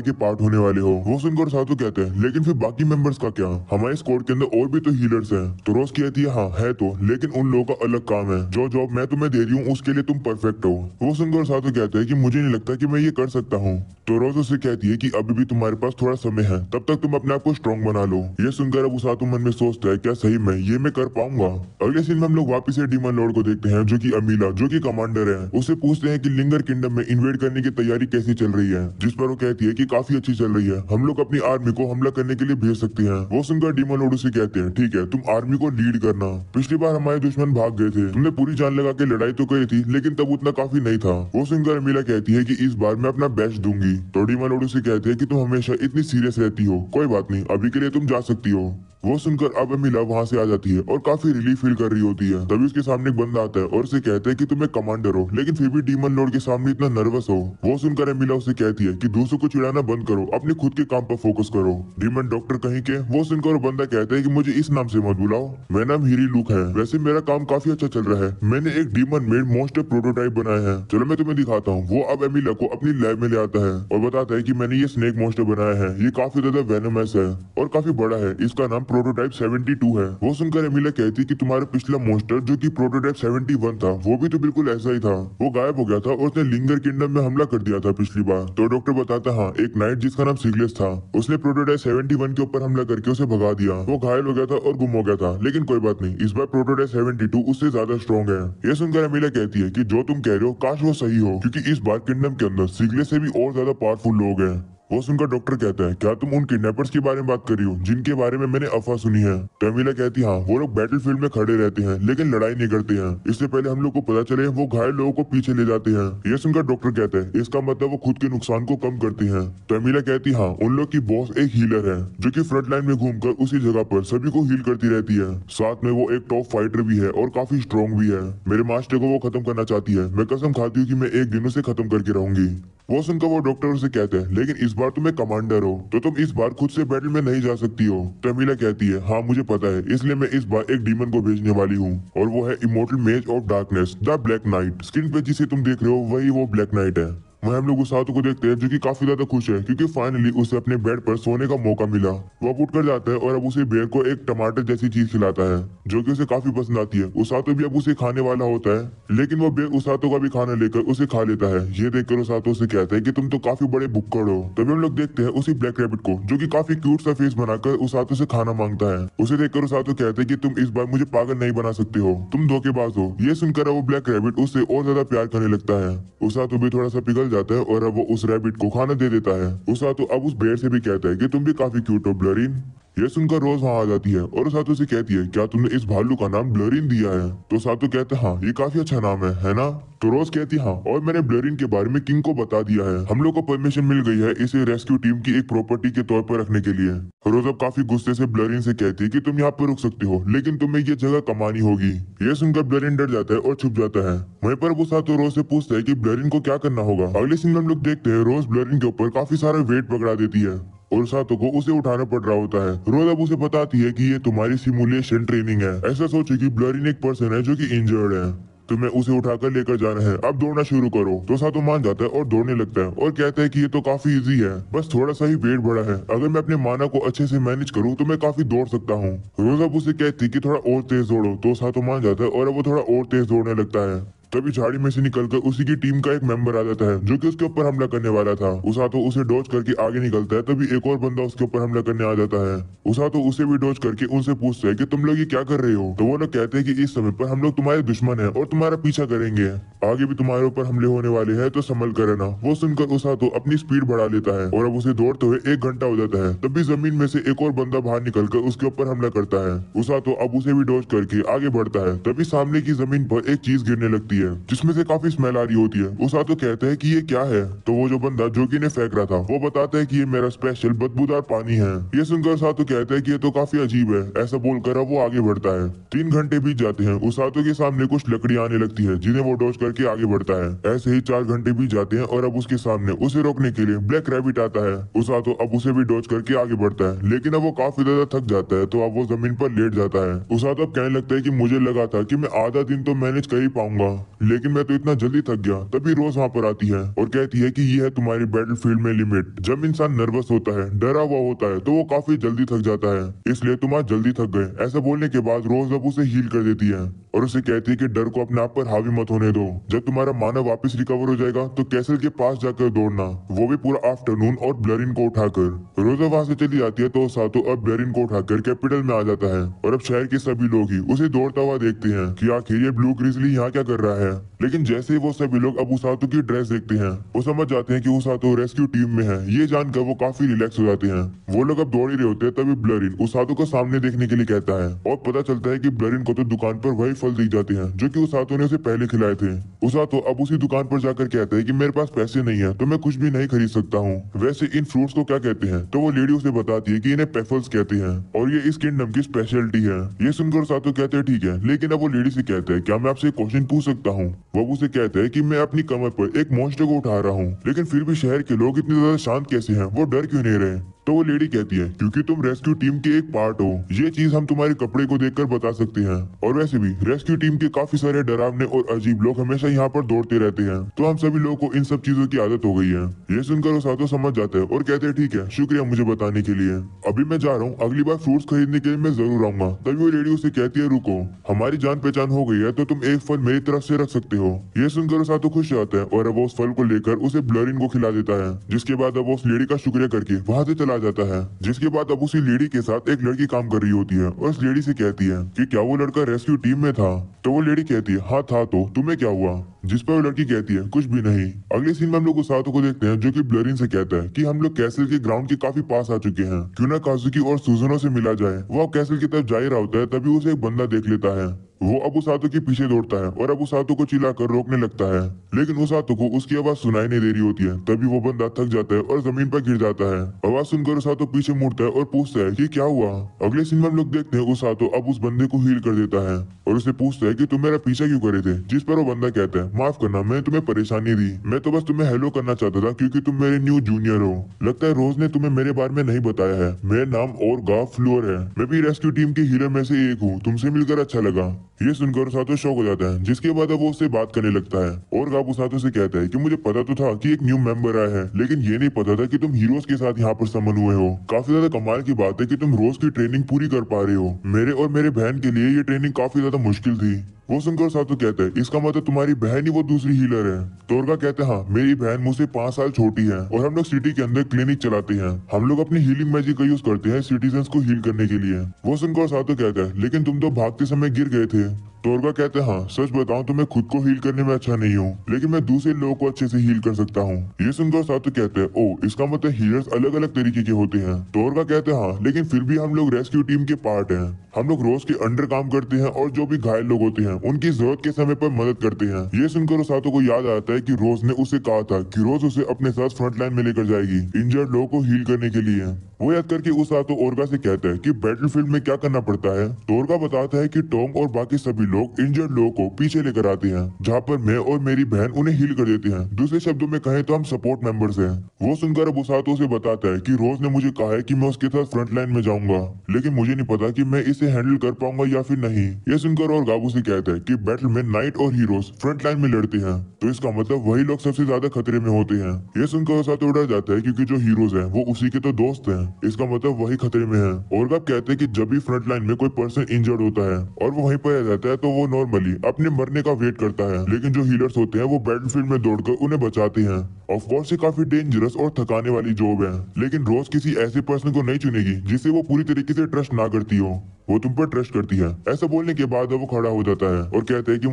के पार्ट होने वाले हो। वो सुनकर सातू कहते हैं लेकिन फिर बाकी मेंबर्स का क्या, हमारे स्क्वाड के अंदर और भी तो हीलर्स हैं। तो रोज कहती है हाँ है तो, लेकिन उन लोगों का अलग काम है। जो जॉब मैं तुम्हें दे रही हूँ उसके लिए तुम परफेक्ट हो। वो सुनकर सातू कहते हैं कि मुझे नहीं लगता कि मैं ये कर सकता हूँ। तो रोज उसे कहती है कि अभी भी तुम्हारे पास थोड़ा समय है, तब तक तुम अपने आप को स्ट्रॉन्ग बना लो। ये सुनकर अब सातू मन में सोचता है क्या सही में ये मैं कर पाऊंगा। अगले सीन में हम लोग वापिस से डीमन लॉर्ड को देखते हैं जो कि अमीला जो कि कमांडर है उसे पूछते हैं कि लिंगर किंगडम में इन्वेड करने की तैयारी कैसी चल रही है, जिस पर वो कहती है कि काफी अच्छी चल रही है, हम लोग अपनी आर्मी को हमला करने के लिए भेज सकते हैं। वो सुनकर डीमन लॉर्ड उसे कहते हैं ठीक है तुम आर्मी को लीड करना, पिछली बार हमारे दुश्मन भाग गए थे, तुमने पूरी जान लगा के लड़ाई तो करी थी लेकिन तब उतना काफी नहीं था। वो सुनकर अमीला कहती है कि इस बार मैं अपना बेस्ट दूंगी। तो डीमन लॉर्ड उसे कहते हैं कि तुम हमेशा इतनी सीरियस रहती हो, कोई बात नहीं अभी के लिए तुम जा सकती हो। वो सुनकर अब अमीला वहाँ से आ जाती है और काफी रिलीफ फील कर रही होती है। तभी उसके सामने एक बंदा आता है और उसे कहता है कि तुम एक कमांडर हो लेकिन फिर भी डीमन लॉर्ड के सामने इतना नर्वस हो। वो सुनकर अमीला उसे कहती है कि दूसरों को चिढ़ाना बंद करो, अपने खुद के काम पर फोकस करो। डीमन डॉक्टर कहीं के। वो सुनकर वो बंदा कहता है कि मुझे इस नाम से मत बुलाओ, मेरा नाम हीरी लूक है, वैसे मेरा काम काफी अच्छा चल रहा है, मैंने एक डीमन मेड मॉन्स्टर प्रोटोटाइप बनाया है, चलो मैं तुम्हें दिखाता हूँ। वो अब अमीला को अपनी लैब में ले आता है और बताता है कि मैंने ये स्नेक मॉन्स्टर बनाया है, ये काफी ज्यादा वेनमस है और काफी बड़ा है, इसका नाम प्रोटोटाइप 72 है। वो सुनकर अमीला कहती कि तुम्हारा पिछला मॉन्स्टर जो कि प्रोटोटाइप 71 था वो भी तो बिल्कुल ऐसा ही था, वो गायब हो गया था और उसने लिंगर किंगडम में हमला कर दिया था पिछली बार। तो डॉक्टर बताता हाँ एक नाइट जिसका नाम सिगलेस था उसने प्रोटोटाइप 71 के ऊपर हमला करके उसे भगा दिया, वो घायल हो गया था और गुम हो गया था, लेकिन कोई बात नहीं इस बार प्रोटोटाइप 72 उससे ज्यादा स्ट्रॉन्ग है। ये सुनकर अमीला कहती है कि जो तुम कह रहे हो काश वो सही हो, क्योंकि इस बार किंगडम के अंदर सिगलेस से भी और ज्यादा पावरफुल लोग हैं। वो सुनकर डॉक्टर कहता है क्या तुम उन किडनैपर्स के बारे में बात कर रही हो जिनके बारे में मैंने अफवाह सुनी है। तो अमीला कहती हाँ वो लोग बैटलफील्ड में खड़े रहते हैं लेकिन लड़ाई नहीं करते हैं, इससे पहले हम लोग को पता चले वो घायल लोगों को पीछे ले जाते हैं। ये सुनकर डॉक्टर कहते हैं इसका मतलब वो खुद के नुकसान को कम करते हैं। तो अमीला कहती हाँ उन लोग की बॉस एक हीलर है जो की फ्रंट लाइन में घूमकर उसी जगह पर सभी को हील करती रहती है, साथ में वो एक टॉप फाइटर भी है और काफी स्ट्रॉन्ग भी है। मेरे मास्टर को वो खत्म करना चाहती है, मैं कसम खाती हूँ कि मैं एक दिन उसे खत्म करके रहूंगी। वो सुनकर वो डॉक्टर उसे कहते हैं लेकिन इस बार तुम एक कमांडर हो तो तुम इस बार खुद से बैटल में नहीं जा सकती हो। तो अमीला कहती है हाँ मुझे पता है, इसलिए मैं इस बार एक डीमन को भेजने वाली हूँ और वो है इमोर्टल मेज of darkness the black night. Screen पे जिसे तुम देख रहे हो वही वो ब्लैक नाइट है। वहीं हम लोग उस सातू को देखते हैं जो कि काफी ज्यादा खुश है क्योंकि फाइनली उसे अपने बेड पर सोने का मौका मिला। वो अब उठकर जाता है और अब उसे बेर को एक टमाटर जैसी चीज खिलाता है जो कि उसे काफी पसंद आती है। उसातो भी अब उसे खाने वाला होता है लेकिन वो बेर उसातो का भी खाना लेकर उसे खा लेता है। ये देखकर उसातो उसे कहता है कि तुम तो काफी बड़े भुक्कड़ हो। तभी हम लोग देखते हैं उसी ब्लैक रैबिट को जो कि काफी क्यूट सा फेस बनाकर उसातो से खाना मांगता है। उसे देखकर उसातो कहता है कि तुम इस बार मुझे पागल नहीं बना सकते हो, तुम धोखेबाज हो। ये सुनकर वो ब्लैक रैबिट उससे और ज्यादा प्यार करने लगता है। उसातो भी थोड़ा सा पिघल जाता है और अब वो उस रैबिट को खाना दे देता है। उसातो अब उस बेर से भी कहता है कि तुम भी काफी क्यूट हो ब्लरिन। ये सुनकर रोज वहाँ आ जाती है और सातू से कहती है क्या तुमने इस भालू का नाम ब्लरिन दिया है। तो सातू कहते हैं हाँ ये काफी अच्छा नाम है ना। तो रोज कहती हाँ और मैंने ब्लरिन के बारे में किंग को बता दिया है, हम लोग को परमिशन मिल गई है इसे रेस्क्यू टीम की एक प्रॉपर्टी के तौर पर रखने के लिए। रोज अब काफी गुस्से से ब्लरिन से कहती है कि तुम यहाँ पर रुक सकती हो लेकिन तुम्हें ये जगह कमानी होगी। ये सुनकर ब्लरिन डर जाता है और छुप जाता है। वहीं पर वो सातू रोज से पूछता है कि ब्लरिन को क्या करना होगा। अगले सीन में हम लोग देखते हैं रोज ब्लरिन के ऊपर काफी सारा वेट पकड़ा देती है और सातों को उसे उठाना पड़ रहा होता है। रोज अब उसे बताती है कि ये तुम्हारी सिमुलेशन ट्रेनिंग है, ऐसा सोचो कि ब्लरिन एक पर्सन है जो कि इंजर्ड है, तुम्हें उसे उठाकर लेकर जाना है, अब दौड़ना शुरू करो। तो सातों मान जाता है और दौड़ने लगता है और कहता है कि ये तो काफी इजी है, बस थोड़ा सा ही वेट बढ़ा है, अगर मैं अपने माना को अच्छे से मैनेज करूँ तो मैं काफी दौड़ सकता हूँ। रोज अब उसे कहती कि थोड़ा और तेज दौड़ो। तो सातों मान जाता है और अब वो थोड़ा और तेज दौड़ने लगता है। तभी झाड़ी में से निकलकर उसी की टीम का एक मेंबर आ जाता है जो कि उसके ऊपर हमला करने वाला था। उसातो उसे डॉज करके आगे निकलता है, तभी एक और बंदा उसके ऊपर हमला करने आ जाता है। उसातो उसे भी डॉज करके उनसे पूछता है कि तुम लोग ये क्या कर रहे हो। तो वो लोग कहते हैं कि इस समय पर हम लोग तुम्हारे दुश्मन हैं और तुम्हारा पीछा करेंगे, आगे भी तुम्हारे ऊपर हमले होने वाले हैं तो संभल कर रहना। वो सुनकर उसातो अपनी स्पीड बढ़ा लेता है और अब उसे दौड़ते हुए 1 घंटा हो जाता है। तभी जमीन में से एक और बंदा बाहर निकलकर उसके ऊपर हमला करता है। उसातो अब उसे भी डॉज करके आगे बढ़ता है। तभी सामने की जमीन पर एक चीज गिरने लगती है जिसमें से काफी स्मेल आ रही होती है। उसातो कहता है कि ये क्या है। तो वो जो बंदा जो कि ने फेंक रहा था वो बताता है कि ये मेरा स्पेशल बदबूदार पानी है। ये सुनकर उसातो कहता है कि ये तो काफी अजीब है। ऐसा बोलकर अब वो आगे बढ़ता है। 3 घंटे बीत जाते हैं। उसातो के सामने कुछ लकड़ियां आने लगती है जिन्हें वो डॉज करके आगे बढ़ता है। ऐसे ही 4 घंटे बीत जाते हैं और अब उसके सामने उसे रोकने के लिए ब्लैक रैबिट आता है। उसातो अब उसे भी डॉज करके आगे बढ़ता है लेकिन अब वो काफी ज्यादा थक जाता है तो अब वो जमीन पर लेट जाता है। उसातो अब कहने लगता है कि मुझे लगा था कि मैं आधा दिन तो मैनेज कर ही पाऊंगा लेकिन मैं तो इतना जल्दी थक गया। तभी रोज वहाँ पर आती है और कहती है कि ये है तुम्हारी बैटलफील्ड में लिमिट। जब इंसान नर्वस होता है, डरा हुआ होता है, तो वो काफी जल्दी थक जाता है, इसलिए तुम आज जल्दी थक गए। ऐसा बोलने के बाद रोज अब उसे हील कर देती है और उसे कहती है कि डर को अपने आप पर हावी मत होने दो। जब तुम्हारा माना वापस रिकवर हो जाएगा तो कैसल के पास जाकर दौड़ना, वो भी पूरा आफ्टरनून और ब्लरिन को उठाकर। रोजा वहां से चली जाती है तो सातो अब ब्लरिन को उठाकर कैपिटल में आ जाता है और अब शहर के सभी लोग ही उसे दौड़ता हुआ देखते हैं कि आखिर ये ब्लू ग्रिजली यहाँ क्या कर रहा है। लेकिन जैसे ही वो सभी लोग अब उसातो की ड्रेस देखते हैं, वो समझ जाते हैं कि उसातो रेस्क्यू टीम में है। ये जानकर वो काफी रिलैक्स हो जाते हैं। वो लोग अब दौड़ ही रहे होते हैं, तभी ब्लरिन उसातो को सामने देखने के लिए कहता है और पता चलता है कि ब्लरिन को तो दुकान पर वही फल दिख जाते हैं जो कि उसातो ने उसे पहले खिलाए थे। उसातो अब उसी दुकान पर जाकर कहता है कि मेरे पास पैसे नहीं है तो मैं कुछ भी नहीं खरीद सकता हूँ। वैसे इन फ्रूट्स को क्या कहते हैं? तो वो लेडी उसे बताती है कि इन्हें पेफल्स कहते हैं और ये इस किंगडम की स्पेशलिटी है। ये सुनकर उसातो कहते हैं ठीक है, लेकिन अब वो लेडी से कहता है क्या मैं आपसे एक क्वेश्चन पूछ सकता हूँ? वो उसे कहता है कि मैं अपनी कमर पर एक मॉन्स्टर को उठा रहा हूँ, लेकिन फिर भी शहर के लोग इतने ज्यादा शांत कैसे हैं? वो डर क्यों नहीं रहे? तो वो लेडी कहती है क्योंकि तुम रेस्क्यू टीम के एक पार्ट हो। ये चीज हम तुम्हारे कपड़े को देखकर बता सकते हैं। और वैसे भी रेस्क्यू टीम के काफी सारे डरावने और अजीब लोग हमेशा यहाँ पर दौड़ते रहते हैं, तो हम सभी लोगों को इन सब चीजों की आदत हो गई है। ये सुनकर उसातो समझ जाता है और कहते हैं ठीक है, शुक्रिया मुझे बताने के लिए। अभी मैं जा रहा हूँ, अगली बार फ्रूट्स खरीदने के लिए मैं जरूर आऊंगा। तभी वो लेडी उसे कहती है रुको, हमारी जान पहचान हो गई है तो तुम एक फल मेरी तरफ से रख सकते हो। ये सुनकर उसातो खुश होता है और अब वो उस फल को लेकर उसे ब्लरिन को खिला देता है, जिसके बाद अब वो उस लेडी का शुक्रिया करके वहां से चला जाता है। जिसके बाद अब उसी लेडी के साथ एक लड़की काम कर रही होती है और उस लेडी से कहती है कि क्या वो लड़का रेस्क्यू टीम में था? तो वो लेडी कहती है हाँ था, तो तुम्हें क्या हुआ? जिस पर वो लड़की कहती है कुछ भी नहीं। अगले सीन में हम लोग उसातो को देखते हैं जो कि ब्लरिन से कहता है कि हम लोग कैसल के ग्राउंड के काफी पास आ चुके हैं, क्यों ना काजुकी और सुजुनो से मिला जाए। वो कैसल की तरफ जा ही रहा होता है, तभी उसे एक बंदा देख लेता है। वो अब उसातो के पीछे दौड़ता है और अब उसातो को चिल्लाकर रोकने लगता है, लेकिन उसातो को उसकी आवाज सुनाई नहीं दे रही होती है। तभी वो बंदा थक जाता है और जमीन पर गिर जाता है। आवाज सुनकर उसातो पीछे मुड़ता है और पूछता है कि क्या हुआ। अगले सीन में हम लोग देखते हैं उसातो अब उस बंदे को हील कर देता है और उसे पूछता है कि तुम मेरा पीछा क्यों करे थे? जिस पर वो बंदा कहता है माफ करना, मैं तुम्हें परेशानी दी, मैं तो बस तुम्हें हेलो करना चाहता था क्योंकि तुम मेरे न्यू जूनियर हो। लगता है रोज ने तुम्हें मेरे बारे में नहीं बताया है। मेरा नाम ओरगा फ्लोर है, मैं भी रेस्क्यू टीम के हीरो में से एक हूँ। तुमसे मिलकर अच्छा लगा। ये सुनकर उसातो शॉक हो जाता है, जिसके बाद अब वो उससे बात करने लगता है और गाब उसातो से कहता है कि मुझे पता तो था कि एक न्यू मेंबर आया है, लेकिन ये नहीं पता था कि तुम हीरोज के साथ यहाँ पर समन हुए हो। काफी ज्यादा कमाल की बात है कि तुम रोज की ट्रेनिंग पूरी कर पा रहे हो। मेरे और मेरे बहन के लिए ये ट्रेनिंग काफी ज्यादा मुश्किल थी। वो सुनकर सातो कहता है इसका मतलब तुम्हारी बहन ही वो दूसरी हीलर है? तोरगा कहता है हाँ, मेरी बहन मुझसे 5 साल छोटी है और हम लोग सिटी के अंदर क्लिनिक चलाते हैं। हम लोग अपनी हीलिंग मैजिक का यूज करते हैं सिटीजन्स को हील करने के लिए। वो सुनकर सातो कहता है लेकिन तुम तो भागते समय गिर गए थे। तोरगा कहते हैं हाँ, सच बताऊं तो मैं खुद को हील करने में अच्छा नहीं हूँ, लेकिन मैं दूसरे लोगों को अच्छे से हील कर सकता हूँ। ये सुनकर सातो कहते हैं ओ, इसका मतलब हीलर्स अलग अलग तरीके के होते हैं। तोरगा कहते हैं हाँ, लेकिन फिर भी हम लोग रेस्क्यू टीम के पार्ट हैं। हम लोग रोज के अंडर काम करते हैं और जो भी घायल लोग होते हैं उनकी जरूरत के समय पर मदद करते हैं। ये सुनकर सातो को याद आता है कि रोज ने उसे कहा था कि रोज उसे अपने साथ फ्रंट लाइन में लेकर जाएगी इंजर्ड लोगों को हील करने के लिए। वो याद करके उस सातो ओरगा से कहता है कि बैटलफील्ड में क्या करना पड़ता है। तोरगा बताता है कि टॉम और बाकी सभी लोग इंजर्ड लोगों को पीछे लेकर आते हैं, जहाँ पर मैं और मेरी बहन उन्हें हील कर देते हैं। दूसरे शब्दों में कहें तो हम सपोर्ट मेंबर्स हैं। वो सुनकर अब उसातो से बताता है कि रोज ने मुझे कहा है कि मैं उसके साथ फ्रंट लाइन में जाऊंगा, लेकिन मुझे नहीं पता कि मैं इसे हैंडल कर पाऊंगा या फिर नहीं। ये सुनकर और गाबू से कहता है कि बैटल में नाइट और हीरोज फ्रंट लाइन में लड़ते हैं, तो इसका मतलब वही लोग सबसे ज्यादा खतरे में होते हैं। ये सुनकर उसातो डर जाता है क्योंकि जो हीरोज हैं वो उसी के तो दोस्त हैं, इसका मतलब वही खतरे में है। और गाब कहते हैं कि जब भी फ्रंट लाइन में कोई पर्सन इंजर्ड होता है और वो वहीं पर रह जाता है तो वो नॉर्मली अपने मरने का वेट करता है, लेकिन जो हीलर्स होते हैं वो बैटलफील्ड में दौड़कर उन्हें बचाते हैं। ऑफ कोर्स ये काफी डेंजरस और थकाने वाली जॉब है, लेकिन रोज किसी ऐसे पर्सन को नहीं चुनेगी जिसे वो पूरी तरीके से ट्रस्ट ना करती हो। वो तुम पर ट्रस्ट करती है। ऐसा बोलने के बाद वो खड़ा हो जाता है और कहते हैं कि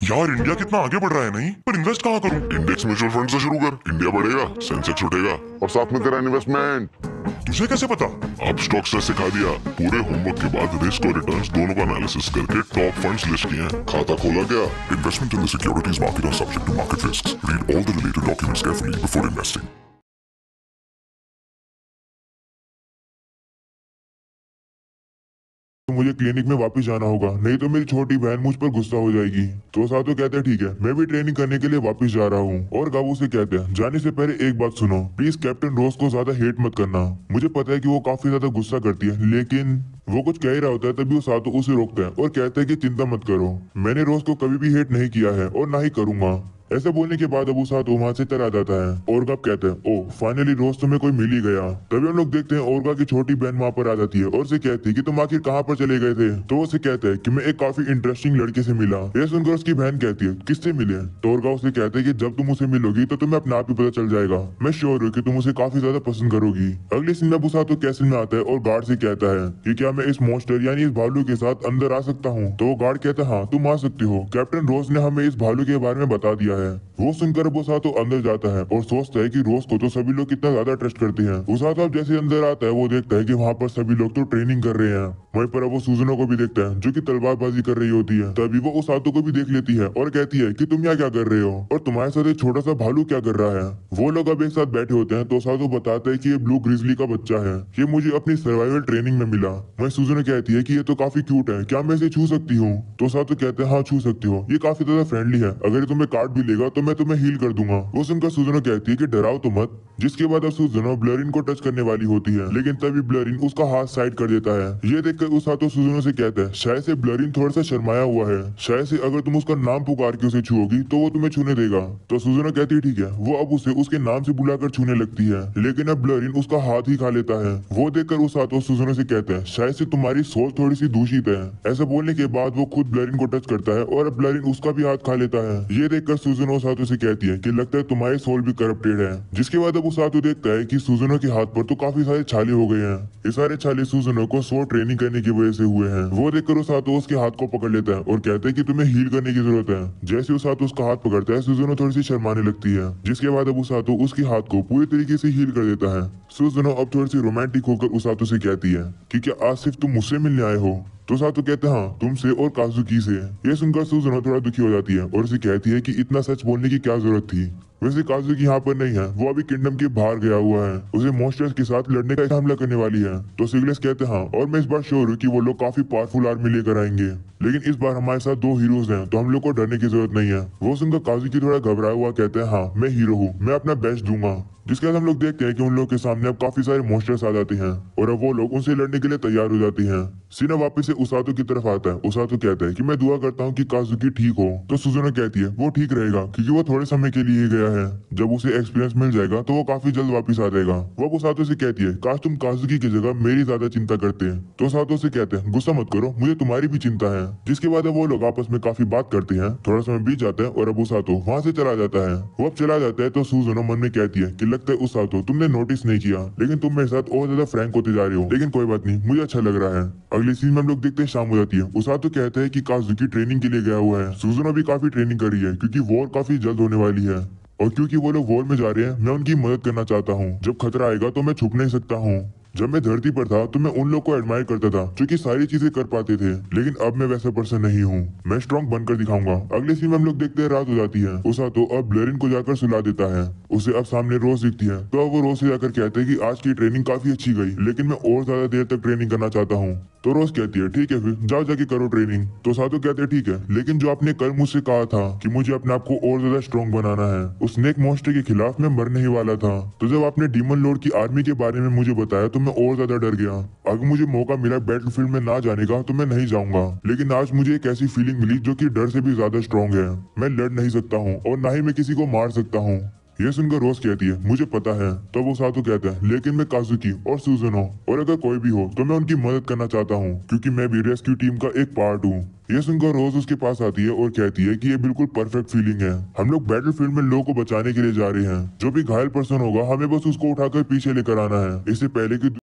यार इंडिया कितना आगे बढ़ रहा है, नहीं पर इन्वेस्ट कहाँ करूं? इंडेक्स म्यूचुअल फंड से शुरू कर, इंडिया बढ़ेगा, सेंसेक्स उठेगा और साथ में तेरा इन्वेस्टमेंट। तुझे कैसे पता? अब स्टॉक्स ने सिखा दिया। पूरे होमवर्क के बाद रिस्क और रिटर्न्स दोनों का एनालिसिस करके टॉप फंड्स लिस्ट किए हैं। खाता खोला गया। Investment in the securities market are subject to market risk. Read all the related documents carefully before investing. तो मुझे क्लिनिक में वापस जाना होगा, नहीं तो मेरी छोटी बहन मुझ पर गुस्सा हो जाएगी। तो सातो कहते हैं ठीक है, मैं भी ट्रेनिंग करने के लिए वापस जा रहा हूँ। और गाबू से कहते हैं जाने से पहले एक बात सुनो, प्लीज कैप्टन रोज को ज्यादा हेट मत करना। मुझे पता है कि वो काफी ज्यादा गुस्सा करती है, लेकिन वो कुछ कह ही रहा होता है तभी वो सातो उसे रोकता है और कहता है कि चिंता मत करो, मैंने रोज को कभी भी हेट नहीं किया है और ना ही करूंगा। ऐसा बोलने के बाद अबू सातो वहां से चला जाता है। और कब कहते हैं ओ फाइनली रोज तुम्हें कोई मिल ही गया। तभी हम लोग देखते हैं ओरगा की छोटी बहन वहां पर आ जाती है और उसे कहती है कि तुम आखिर कहाँ पर चले गए थे। तो उसे कहता है कि मैं एक काफी इंटरेस्टिंग लड़के से मिला। यह सुनकर उसकी बहन कहती है किससे मिले। तो ओरगा उसे कहता है कि जब तुम उसे मिलोगी तो तुम्हें अपने आप ही पता चल जाएगा, मैं श्योर हूँ कि तुम उसे काफी ज्यादा पसंद करोगी। अगले सीन में अबू सातो कैसल में आता है और गार्ड से कहता है कि क्या मैं इस मॉन्स्टर यानी इस भालू के साथ अंदर आ सकता हूँ। तो वो गार्ड कहता है हाँ तुम आ सकते हो, कैप्टन रोज ने हमें इस भालू के बारे में बता दिया है। वो सुनकर वो सातो अंदर जाता है और सोचता है कि रोज को तो सभी लोग कितना ज्यादा ट्रस्ट करते हैं। वो सातो अब जैसे अंदर आता है वो देखता है कि वहाँ पर सभी लोग तो ट्रेनिंग कर रहे हैं। वहीं पर अब वो सूजनों को भी देखता है जो कि तलवारबाजी कर रही होती है। तभी वो उस सातो को भी देख लेती है और कहती है कि तुम यहाँ क्या कर रहे हो और तुम्हारे साथ एक छोटा सा भालू क्या कर रहा है। वो लोग अब एक साथ बैठे होते हैं तो सातो बताता है कि ये ब्लू ग्रिजली का बच्चा है, ये मुझे अपनी सर्वाइवल ट्रेनिंग में मिला। वहीं सूजन कहती है कि ये तो काफी क्यूट है, क्या मैं इसे छू सकती हूँ। तो सातो कहते हैं हाँ छू सकती हो, ये काफी ज्यादा फ्रेंडली है, अगर ये तुम्हें काट भी लेगा तो मैं तुम्हें हील कर दूंगा। वो सुनकर सूजनो कहती है कि डराओ तो मत। जिसके बाद अब सूजनो ब्लरिन को टच करने वाली होती है, लेकिन तभी ब्लरिन उसका हाथ साइड कर देता है। ये देखकर उस सातो सूजनो से कहता है शायद से ब्लरिन थोड़ा सा शर्माया हुआ है, शायद से अगर तुम उसका नाम पुकार के उसे छुओगी तो वो तुम्हें छूने देगा। तो सूजनो कहती है ठीक है। वो अब उसे उसके नाम से बुलाकर छूने लगती है, लेकिन अब ब्लरिन उसका हाथ ही खा लेता है। वो देखकर उस सातो सूजनो से कहता है शायद से तुम्हारी सोच थोड़ी सी दूषित है। ऐसा बोलने के बाद वो खुद ब्लरिन को टच करता है और अब ब्लरिन उसका भी हाथ खा लेता है। ये देखकर सूजनो सातो से कहती है कि लगता है तुम्हारी सोल भी करप्टेड है। जिसके बाद अब वो सातो देखता है कि सूजनो के हाथ पर तो काफी सारे छाले हो गए हैं। ये सारे छाले सूजनो को सो ट्रेनिंग करने की वजह से हुए हैं। वो देखकर वो सातो उसके हाथ को पकड़ लेता है और कहता है कि तुम्हें हील करने की जरूरत है। जैसे वो सातो उसका हाथ पकड़ता है सूजनो थोड़ी सी शर्माने लगती है। जिसके बाद अब वो सातो उसके हाथ को पूरी तरीके से हील कर देता है। सूजनो अब थोड़ी सी रोमांटिक होकर उस सातो से कहती है कि क्या आज सिर्फ तुम मुझसे मिलने आए हो। तो सातो कहते हैं हाँ तुमसे और काजुकी से। ये सुनकर सूजनो थोड़ा दुखी हो जाती है और उसे कहती है कि इतना सच बोलने की क्या जरूरत थी। वैसे काजुकी यहाँ पर नहीं है, वो अभी किंगडम के बाहर गया हुआ है, उसे मॉन्स्टर्स के साथ लड़ने का हमला करने वाली है। तो सिगलेस कहते हैं हाँ और मैं इस बार श्योर हूँ कि वो लोग काफी पावरफुल आर्मी लेकर आएंगे, लेकिन इस बार हमारे साथ 2 हीरोज हैं तो हम लोग को डरने की जरूरत नहीं है। वो सुनकर काजुकी थोड़ा घबराया हुआ कहते हैं हाँ मैं हीरो हूँ, मैं अपना बेस्ट दूंगा। जिसके बाद हम लोग देखते हैं कि उन लोगों के सामने अब काफी सारे मॉन्स्टर्स आ जाते हैं और अब वो लोग उनसे लड़ने के लिए तैयार हो जाती हैं। सीना वापस से उसातो की तरफ आता है। उसातो कहता है कि मैं दुआ करता हूँ कि काजुकी ठीक हो। तो सुजुनो कहती है वो ठीक रहेगा क्योंकि वो थोड़े समय के लिए ही गया है, जब उसे एक्सपीरियंस मिल जाएगा तो वो काफी जल्द वापस आ जाएगा। वो उसातो से कहती है काश तुम काजुकी की जगह मेरी ज्यादा चिंता करते। तो उसातो से कहते हैं गुस्सा मत करो, मुझे तुम्हारी भी चिंता है। जिसके बाद वो लोग आपस में काफी बात करते हैं। थोड़ा समय बीत जाता है और अब उसातो वहाँ से चला जाता है। वो अब चला जाता है तो सुजुनो मन में कहती है कि लगता है उसातो तुमने नोटिस नहीं किया, लेकिन तुम मेरे साथ और ज्यादा फ्रैंक होते जा रहे हो, लेकिन कोई बात नहीं, मुझे अच्छा लग रहा है। अगले सीन में हम लोग देखते हैं शाम हो जाती है। उसातो कहता है कि काजुकी ट्रेनिंग के लिए गया हुआ है, सुजुनो भी काफी ट्रेनिंग कर रही है क्योंकि वॉर काफी जल्द होने वाली है। और क्योंकि वो लोग वॉर में जा रहे हैं मैं उनकी मदद करना चाहता हूँ। जब खतरा आएगा तो मैं छुप नहीं सकता हूँ। जब मैं धरती पर था तो मैं उन लोग को एडमायर करता था जो कि सारी चीजें कर पाते थे, लेकिन अब मैं वैसा पर्सन नहीं हूँ, मैं स्ट्रॉन्ग बनकर दिखाऊंगा। अगले सीन में हम लोग देखते हैं रात हो जाती है। उसातो अब ब्लरिन को जाकर सुला देता है। उसे अब सामने रोज दिखती है तो अब वो रोज से जाकर कहते हैं कि आज की ट्रेनिंग काफी अच्छी गई, लेकिन मैं और ज्यादा देर तक ट्रेनिंग करना चाहता हूँ। तो रोज कहती है ठीक है फिर जाओ जाके करो ट्रेनिंग। तो सातो कहते हैं ठीक है, लेकिन जो आपने कल मुझसे कहा था कि मुझे अपने आप को और ज्यादा स्ट्रॉन्ग बनाना है, उस स्नेक मॉन्स्टर के खिलाफ मैं मरने ही वाला था। तो जब आपने डीमन लॉर्ड की आर्मी के बारे में मुझे बताया तो मैं और ज्यादा डर गया। अगर मुझे मौका मिला बैटलफील्ड में ना जाने का तो मैं नहीं जाऊंगा, लेकिन आज मुझे एक ऐसी फीलिंग मिली जो कि डर से भी ज्यादा स्ट्रॉन्ग है। मैं लड़ नहीं सकता हूँ और ना ही मैं किसी को मार सकता हूँ। ये सुनकर रोज कहती है मुझे पता है। तो वो सातो कहता है लेकिन मैं काजुकी और सुजुनो और अगर कोई भी हो तो मैं उनकी मदद करना चाहता हूँ क्योंकि मैं भी रेस्क्यू टीम का एक पार्ट हूँ। ये सुनकर रोज उसके पास आती है और कहती है कि ये बिल्कुल परफेक्ट फीलिंग है। हम लोग बैटलफील्ड में लोगों को बचाने के लिए जा रहे हैं, जो भी घायल पर्सन होगा हमें बस उसको उठाकर पीछे लेकर आना है, इससे पहले कि